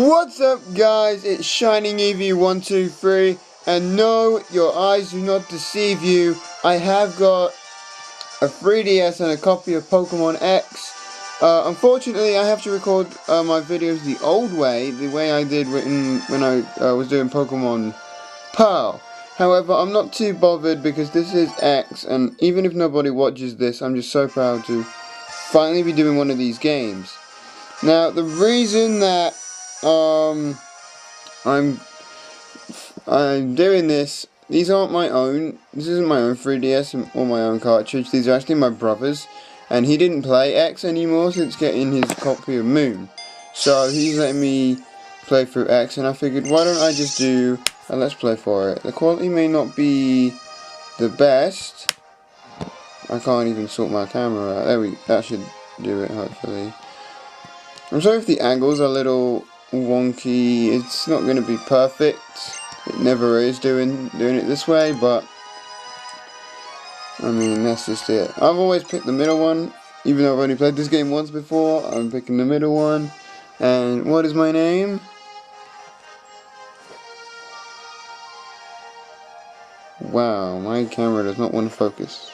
What's up guys, it's Shining Eevee123 and no, your eyes do not deceive you. I have got a 3DS and a copy of Pokémon X. Unfortunately I have to record my videos the old way, the way I did when I was doing Pokémon Pearl. However, I'm not too bothered because this is X, and even if nobody watches this, I'm just so proud to finally be doing one of these games. Now, the reason that I'm doing this, these aren't my own. This isn't my own 3DS or my own cartridge. These are actually my brother's, and he didn't play X anymore since getting his copy of Moon. So he's letting me play through X, and I figured, why don't I just do a Let's Play for it? The quality may not be the best. I can't even sort my camera out. That should do it, hopefully. I'm sorry if the angles are a little wonky. It's not going to be perfect. It never is doing it this way, but I mean, that's just it. I've always picked the middle one, even though I've only played this game once before. I'm picking the middle one. And what is my name? Wow, my camera does not want to focus.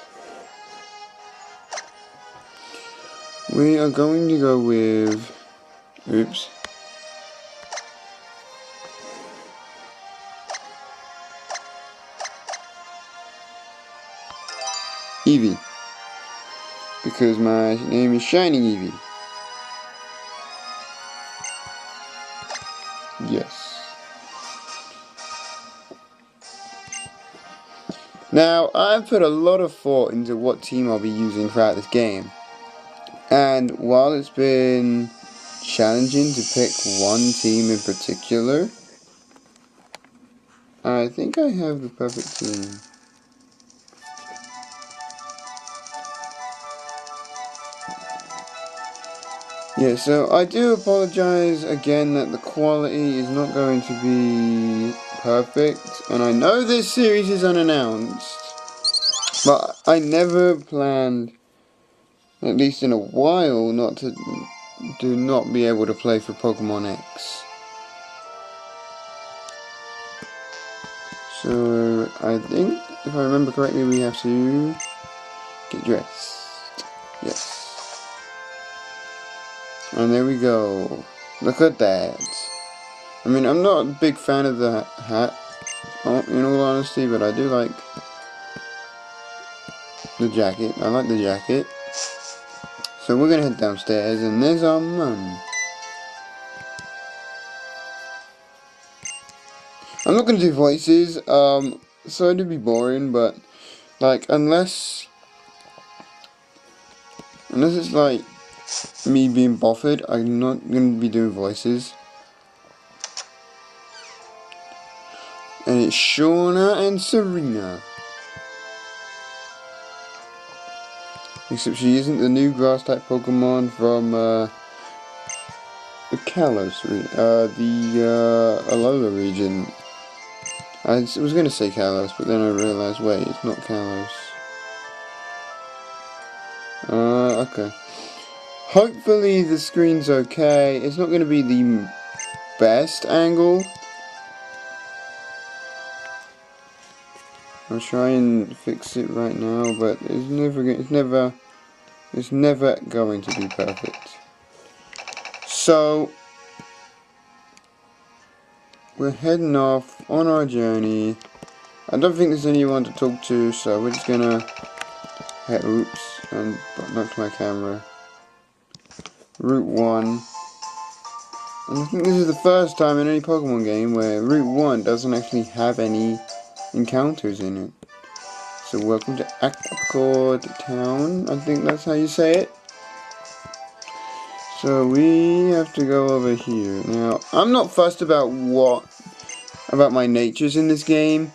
We are going to go with... Oops. Eevee. Because my name is Shining Eevee. Yes. Now, I've put a lot of thought into what team I'll be using throughout this game. And while it's been challenging to pick one team in particular, I think I have the perfect team. Yeah, so I do apologize again that the quality is not going to be perfect, and I know this series is unannounced, but I never planned, at least in a while, not be able to play for Pokémon X. So I think, if I remember correctly, we have to get dressed. Yes. And there we go. Look at that. I mean, I'm not a big fan of the hat, in all honesty, but I do like the jacket. I like the jacket. So we're gonna head downstairs, and there's our mum. I'm not gonna do voices. Sorry to be boring, but like unless it's like me being bothered, I'm not gonna be doing voices. And it's Shauna and Serena. Except she isn't the new grass type Pokemon from the Kalos region, the Alola region. I was gonna say Kalos, but then I realized, wait, it's not Kalos. Okay. Hopefully the screen's okay. It's not gonna be the best angle. I'll try and fix it right now, but it's never going to be perfect. So we're heading off on our journey. I don't think there's anyone to talk to, so we're just gonna head. Oops, and knocked my camera. Route 1. And I think this is the first time in any Pokemon game where Route 1 doesn't actually have any encounters in it. So welcome to Aquacord Town, I think that's how you say it. So we have to go over here. Now, I'm not fussed about my natures in this game.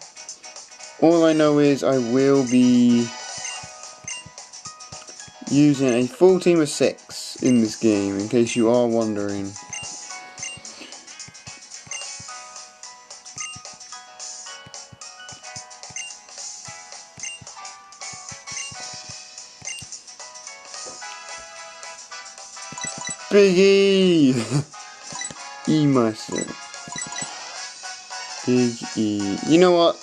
All I know is I will be using a full team of 6 in this game, in case you are wondering. Biggie! E Master. Big E. You know what?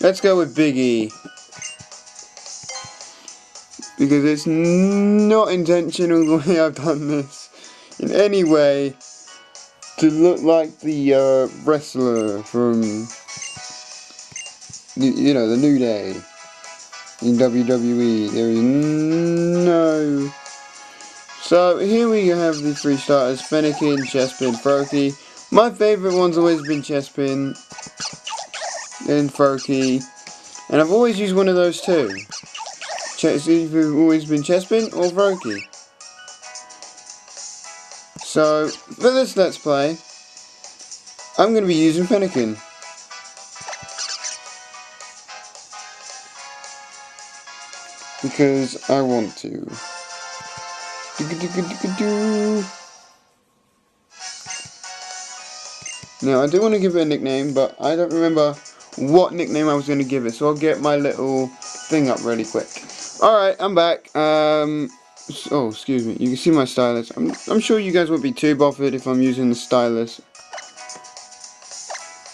Let's go with Big E. Because it's not intentional the way I've done this in any way to look like the wrestler from, you know, the New Day in WWE. There is no. So here we have the 3 starters: Fennekin, Chespin, Froakie. My favourite one's always been Chespin, then Froakie, and I've always used one of those two. It's either always been Chespin or Froakie. So for this Let's Play, I'm going to be using Fennekin. Because I want to. Now I do want to give it a nickname, but I don't remember what nickname I was going to give it, so I'll get my little thing up really quick. Alright, I'm back. Oh, excuse me. You can see my stylus. I'm sure you guys won't be too bothered if I'm using the stylus.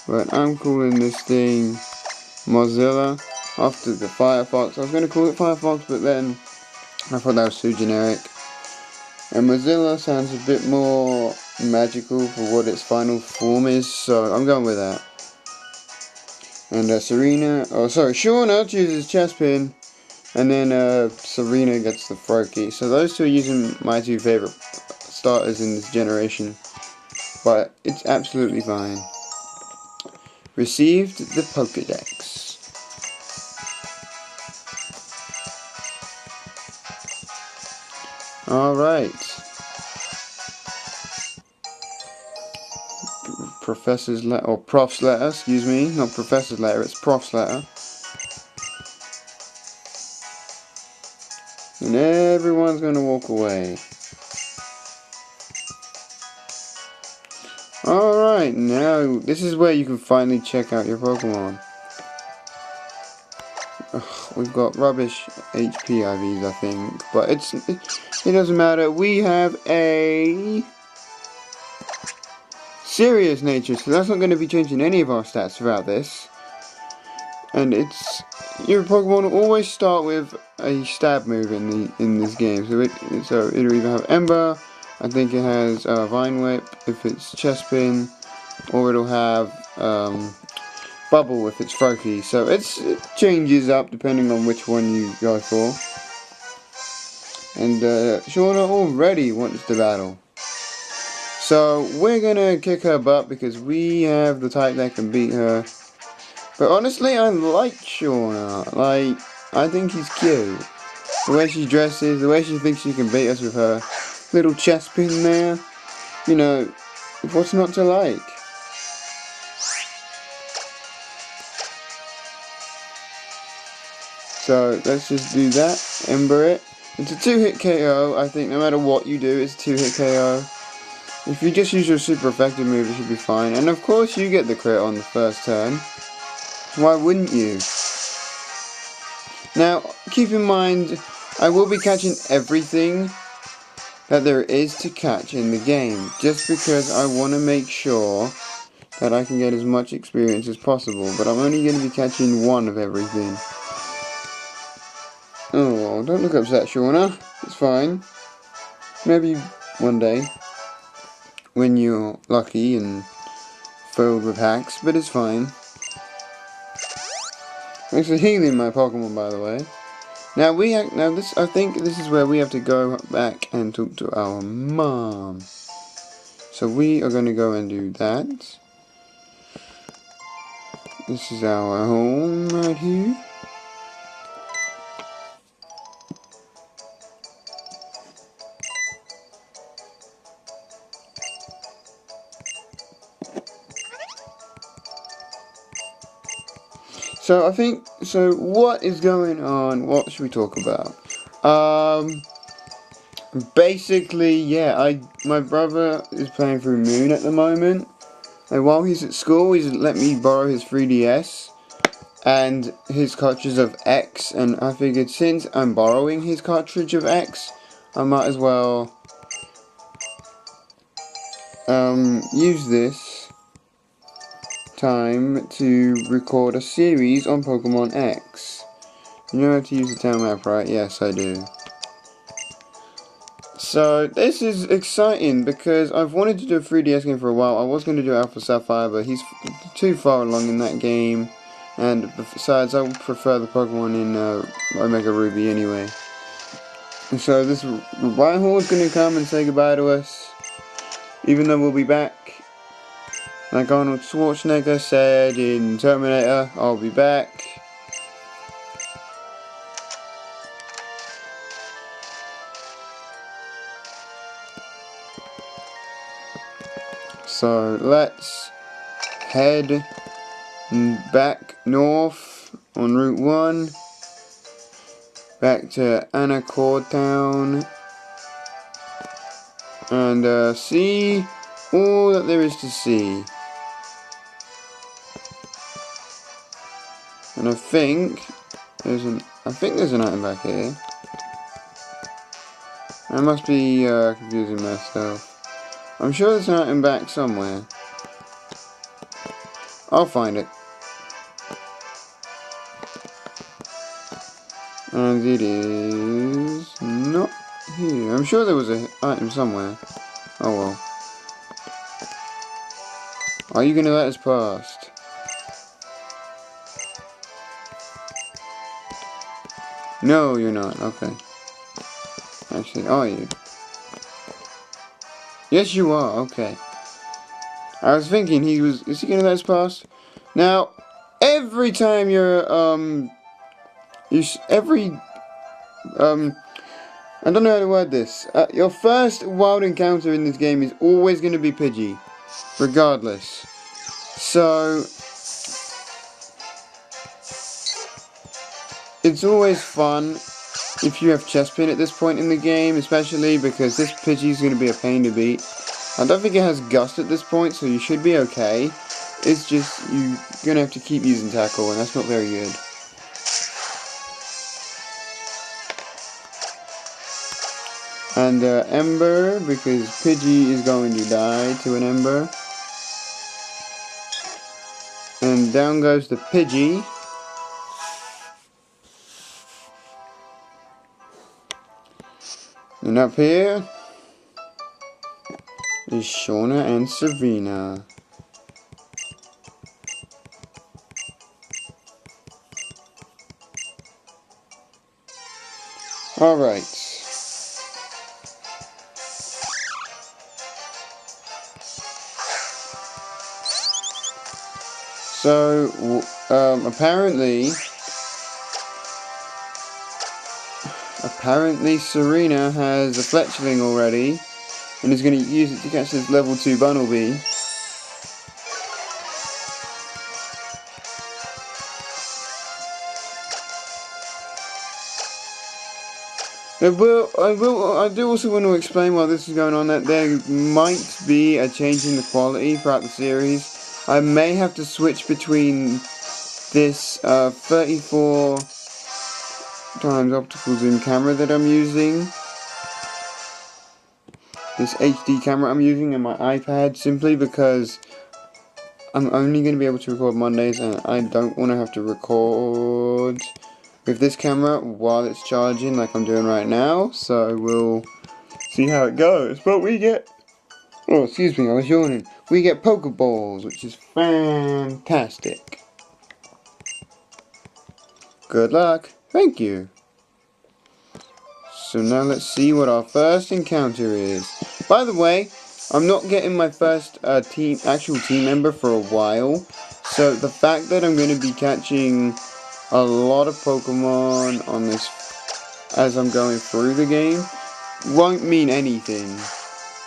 But I'm calling this thing Mozilla after the Firefox. I was going to call it Firefox, but then I thought that was too generic. And Mozilla sounds a bit more magical for what its final form is, so I'm going with that. And Shauna chooses Chespin, and then Serena gets the Froakie. So those two are using my 2 favourite starters in this generation, but it's absolutely fine. Received the Pokédex. Alright. Professor's letter, or Prof's letter, excuse me. Not Professor's letter, it's Prof's letter. And everyone's going to walk away. Alright, now this is where you can finally check out your Pokemon. Ugh, we've got rubbish HP IVs, I think, but it doesn't matter. We have a serious nature, so that's not going to be changing any of our stats throughout this. And your Pokemon will always start with a stab move in this game. So it'll either have Ember, I think it has Vine Whip if it's Chespin, or it'll have Bubble if it's Froakie. So it changes up depending on which one you go for. And Shauna already wants to battle. So we're gonna kick her butt because we have the type that can beat her. But honestly, I like Shauna. Like, I think he's cute. The way she dresses, the way she thinks she can beat us with her little Chespin there. You know, what's not to like? So let's just do that. Ember it. It's a 2-hit KO. I think no matter what you do, it's a 2-hit KO. If you just use your super effective move, it should be fine. And of course, you get the crit on the first turn. Why wouldn't you? Now, keep in mind, I will be catching everything that there is to catch in the game, just because I want to make sure that I can get as much experience as possible, but I'm only going to be catching one of everything. Oh, well, don't look upset, Shauna. It's fine. Maybe one day, when you're lucky and filled with hacks, but it's fine. Thanks for healing my Pokemon, by the way. Now I think this is where we have to go back and talk to our mom. So we are going to go and do that. This is our home right here. So what is going on? What should we talk about? Basically, yeah, my brother is playing through Moon at the moment. And while he's at school, he's let me borrow his 3DS and his cartridge of X. And I figured since I'm borrowing his cartridge of X, I might as well use this time to record a series on Pokemon X. You know how to use the town map, right? Yes, I do. So, this is exciting because I've wanted to do a 3DS game for a while. I was going to do Alpha Sapphire, but he's too far along in that game. And besides, I would prefer the Pokemon in Omega Ruby anyway. And so this Rhyhorn is going to come and say goodbye to us. Even though we'll be back. Like Arnold Schwarzenegger said in Terminator, I'll be back. So let's head back north on Route 1. Back to Anacord Town. And see all that there is to see. And I think there's an item back here. I must be confusing myself. I'm sure there's an item back somewhere. I'll find it. And it is not here. I'm sure there was an item somewhere. Oh well. Are you gonna let us past? No, you're not. Okay. Actually, are you? Yes, you are. Okay. I was thinking is he gonna let us pass? Now, every time you're, I don't know how to word this. Your first wild encounter in this game is always gonna be Pidgey. Regardless. So, it's always fun if you have Chespin at this point in the game, especially because this Pidgey is going to be a pain to beat. I don't think it has Gust at this point, so you should be okay. It's just you're going to have to keep using Tackle, and that's not very good. And Ember, because Pidgey is going to die to an Ember. And down goes the Pidgey. And up here is Shauna and Serena. Alright. So, apparently Serena has a Fletchling already, and is going to use it to catch this level 2 Bunnelby. I do also want to explain while this is going on that there might be a change in the quality throughout the series. I may have to switch between this 34 times optical zoom camera that I'm using, this HD camera I'm using, and my iPad, simply because I'm only going to be able to record Mondays, and I don't want to have to record with this camera while it's charging like I'm doing right now. So we'll see how it goes. But we get, oh excuse me, I was yawning, we get Pokeballs, which is fantastic. Good luck. Thank you. So now let's see what our first encounter is. By the way, I'm not getting my first actual team member for a while. So the fact that I'm going to be catching a lot of Pokemon on this as I'm going through the game won't mean anything.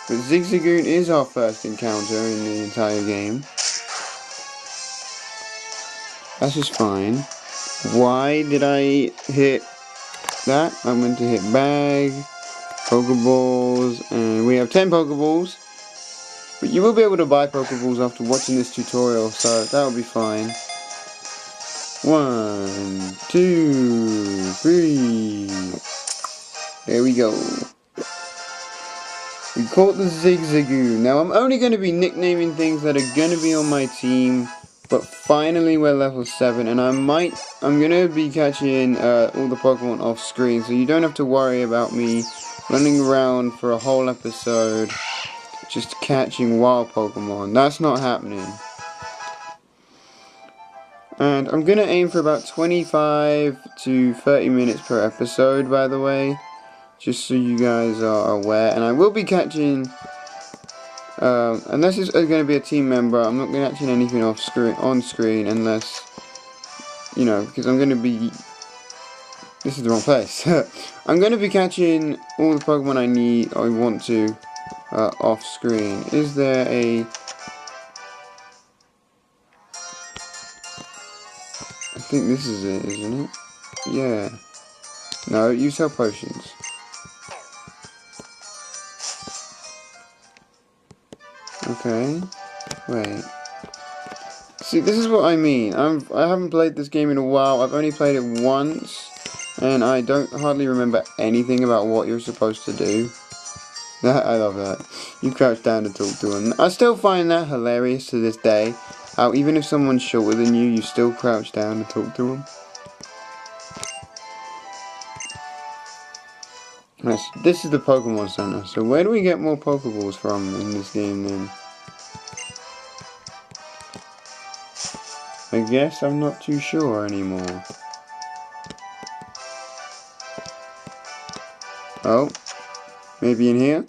But Zigzagoon is our first encounter in the entire game. That's just fine. Why did I hit that? I'm going to hit bag, Pokeballs, and we have 10 Pokeballs. But you will be able to buy Pokeballs after watching this tutorial, so that will be fine. 1, 2, 3. There we go. We caught the Zigzagoon. Now I'm only going to be nicknaming things that are going to be on my team. But finally we're level 7 and I'm going to be catching all the Pokemon off screen. So you don't have to worry about me running around for a whole episode just catching wild Pokemon. That's not happening. And I'm going to aim for about 25 to 30 minutes per episode, by the way. Just so you guys are aware. And I will be catching, unless it's going to be a team member, I'm not going to catching anything on screen unless, you know, because I'm going to be, this is the wrong place. I'm going to be catching all the Pokemon I want to, off screen. Is there a, I think this is it, isn't it? Yeah. No, you sell potions. Okay. Wait. See, this is what I mean. I haven't played this game in a while. I've only played it once, and I don't hardly remember anything about what you're supposed to do. I love that. You crouch down to talk to them. I still find that hilarious to this day. How even if someone's shorter than you, you still crouch down to talk to them. Yes, this is the Pokemon Center. So where do we get more Pokeballs from in this game then? I guess I'm not too sure anymore. Oh, maybe in here?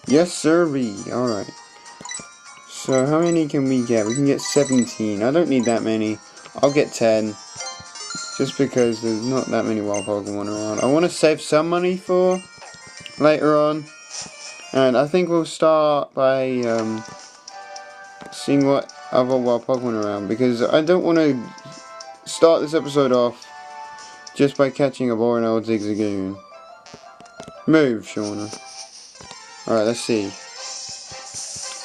Yes, sirree. Alright. So how many can we get? We can get 17. I don't need that many. I'll get 10. Just because there's not that many wild Pokemon around. I want to save some money for later on. And I think we'll start by seeing what other wild Pokemon are around. Because I don't want to start this episode off just by catching a boring old Zigzagoon. Move, Shauna. Alright, let's see.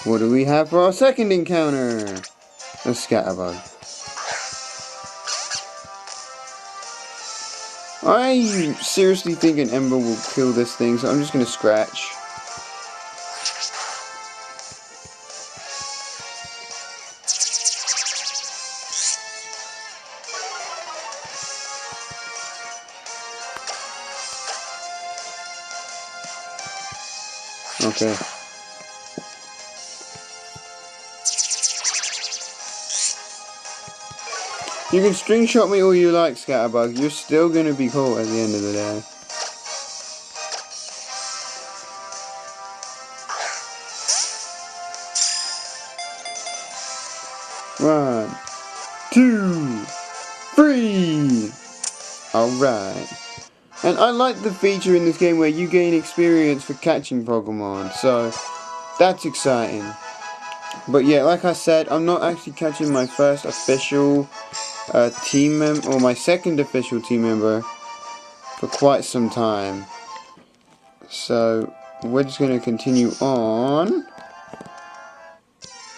What do we have for our second encounter? A Scatterbug. I seriously think an Ember will kill this thing, so I'm just going to scratch. Okay. You can string shot me all you like, Scatterbug. You're still gonna be caught at the end of the day. One, 2, 3. Alright. And I like the feature in this game where you gain experience for catching Pokemon, so that's exciting. But yeah, like I said, I'm not actually catching my first official team member, or my second official team member, for quite some time. So we're just going to continue on.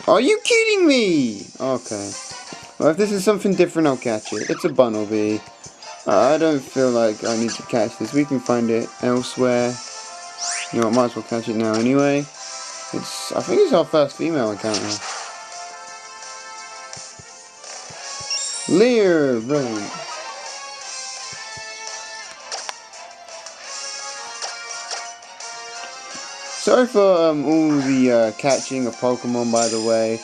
Are you kidding me? Okay. Well, if this is something different, I'll catch it. It's a Bunnelby. I don't feel like I need to catch this. We can find it elsewhere. You know, I might as well catch it now anyway. I think it's our first female encounter. Leer, brilliant. Sorry for all the catching of Pokemon, by the way.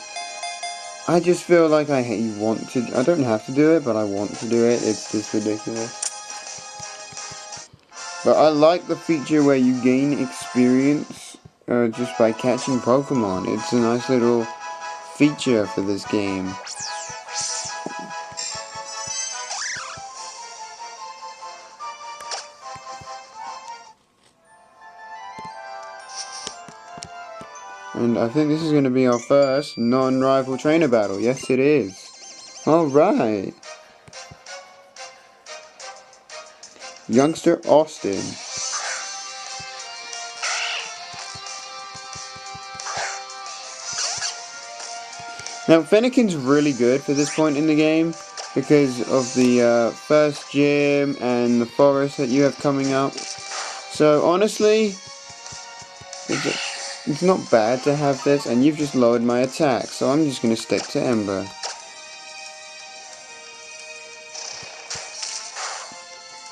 I just feel like I don't have to do it, but I want to do it. It's just ridiculous. But I like the feature where you gain experience just by catching Pokemon. It's a nice little feature for this game. And I think this is going to be our first non-rival trainer battle. Yes, it is. Alright. Youngster Austin. Now, Fennekin's really good for this point in the game. because of the first gym and the forest that you have coming up. So honestly, it's not bad to have this, and you've just lowered my attack, so I'm just going to stick to Ember.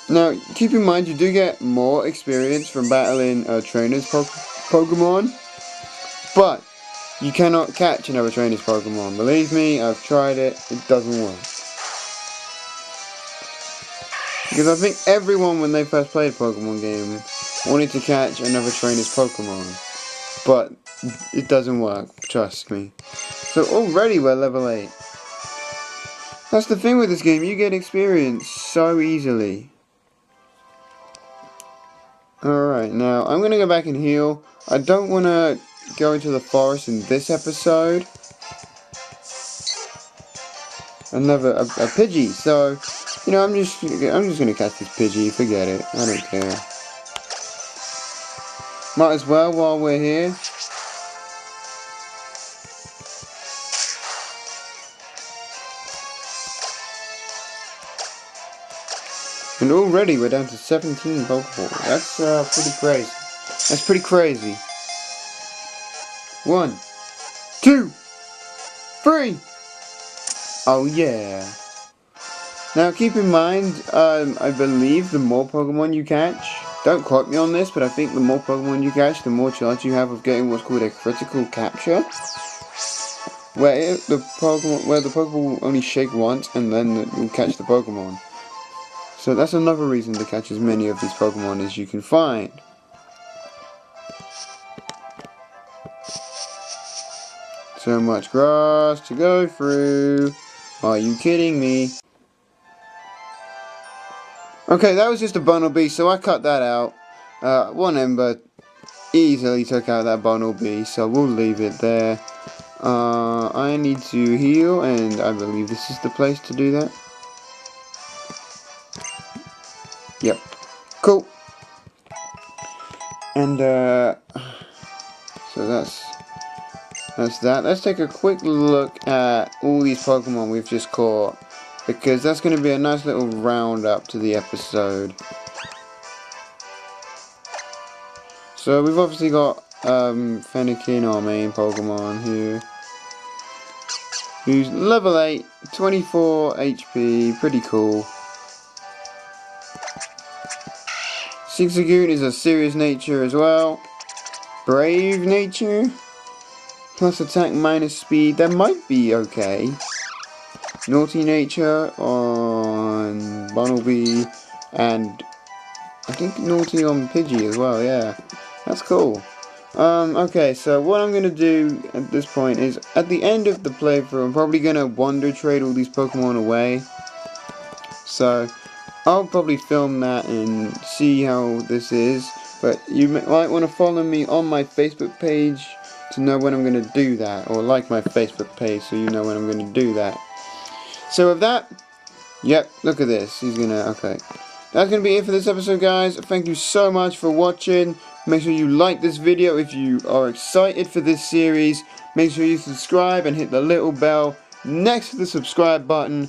Now, keep in mind you do get more experience from battling trainers Pokemon, but you cannot catch another trainer's Pokemon. Believe me, I've tried it, it doesn't work. Because I think everyone, when they first played a Pokemon game, wanted to catch another trainer's Pokemon. But it doesn't work, trust me. So already we're level 8. That's the thing with this game, you get experience so easily. Alright, now I'm going to go back and heal. I don't want to go into the forest in this episode. Another a Pidgey, so you know I'm just gonna catch this Pidgey, forget it, I don't care. Might as well while we're here. And already we're down to 17 Pokeballs. That's pretty crazy. That's pretty crazy. 1, 2, 3. Oh yeah. Now keep in mind, I believe the more Pokemon you catch, don't quote me on this, but I think the more Pokemon you catch, the more chance you have of getting what's called a critical capture. Where the Pokeball will only shake once and then you'll catch the Pokemon. So that's another reason to catch as many of these Pokemon as you can find. So much grass to go through. Are you kidding me? Okay, that was just a Bunnelby, so I cut that out. 1 Ember easily took out that Bunnelby, so we'll leave it there. I need to heal, and I believe this is the place to do that. Yep. Cool. And, so that's that. Let's take a quick look at all these Pokemon we've just caught, because that's going to be a nice little roundup to the episode. So we've obviously got Fennekin, our main Pokemon here, who's level 8, 24 HP, pretty cool. Zigzagoon is a serious nature as well. Brave nature, plus attack minus speed, that might be okay. Naughty nature on Bunnelby, and I think naughty on Pidgey as well, yeah. That's cool. Okay, so what I'm going to do at this point is, at the end of the playthrough, I'm probably going to wonder trade all these Pokemon away. So, I'll probably film that and see how this is. But you might want to follow me on my Facebook page to know when I'm going to do that. Or like my Facebook page so you know when I'm going to do that. So with that, yep, look at this. He's going to, okay. That's going to be it for this episode, guys. Thank you so much for watching. Make sure you like this video if you are excited for this series. Make sure you subscribe and hit the little bell next to the subscribe button.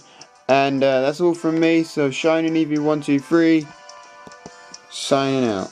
And that's all from me. So Shining Eevee 123 signing out.